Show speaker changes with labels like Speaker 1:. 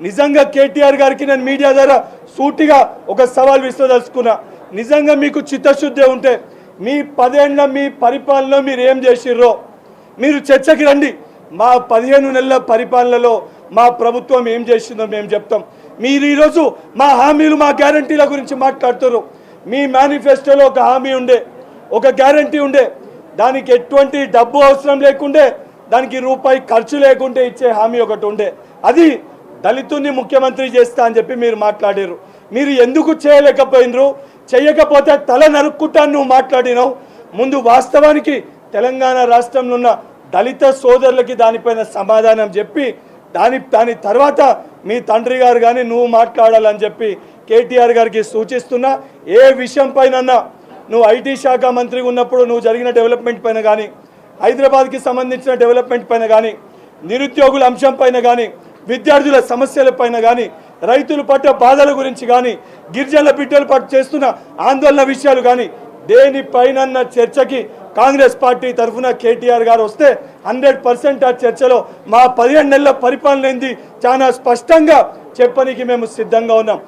Speaker 1: నిజంగా కేటీఆర్ గారికి నేను మీడియా ద్వారా సూటిగా ఒక సవాల్ విశ్వదలుచుకున్నా. నిజంగా మీకు చిత్తశుద్ధి ఉంటే మీ 10 ఏళ్ల మీ పరిపాలనలో మీరు ఏం చేసిర్రో మీరు చర్చకి రండి. మా 15 నెలల పరిపాలనలో మా ప్రభుత్వం ఏం చేసిందో మేము చెప్తాం. మీరు ఈరోజు మా హామీలు మా గ్యారంటీల గురించి మాట్లాడుతున్నారు. మీ మేనిఫెస్టోలో ఒక హామీ ఉండే, ఒక గ్యారంటీ ఉండే, దానికి ఎటువంటి డబ్బు అవసరం లేకుండే, దానికి రూపాయి ఖర్చు లేకుంటే ఇచ్చే హామీ ఒకటి ఉండే. అది దళితుని ముఖ్యమంత్రి చేస్తా అని చెప్పి మీరు మాట్లాడారు. మీరు ఎందుకు చేయలేకపోయినరు? చేయకపోతే తల నరుక్కుంటాను నువ్వు మాట్లాడినావు. ముందు వాస్తవానికి తెలంగాణ రాష్ట్రంలో ఉన్న దళిత సోదరులకి దానిపైన సమాధానం చెప్పి దాని తర్వాత మీ తండ్రి గారు కానీ నువ్వు మాట్లాడాలని చెప్పి కేటీఆర్ గారికి సూచిస్తున్నా. ఏ విషయం పైన నువ్వు ఐటీ శాఖ మంత్రిగా ఉన్నప్పుడు నువ్వు జరిగిన డెవలప్మెంట్ పైన కానీ, హైదరాబాద్కి సంబంధించిన డెవలప్మెంట్ పైన కానీ, నిరుద్యోగుల అంశం పైన కానీ, విద్యార్థుల సమస్యల పైన కానీ, రైతులు పట్ల బాధల గురించి కానీ, గిరిజనుల బిడ్డలు పట్ల చేస్తున్న ఆందోళన విషయాలు కానీ దేనిపైన చర్చకి కాంగ్రెస్ పార్టీ తరఫున కేటీఆర్ గారు వస్తే 100% ఆ చర్చలో మా 15 నెలల పరిపాలన ఏంది చాలా స్పష్టంగా చెప్పడానికి మేము సిద్ధంగా ఉన్నాం.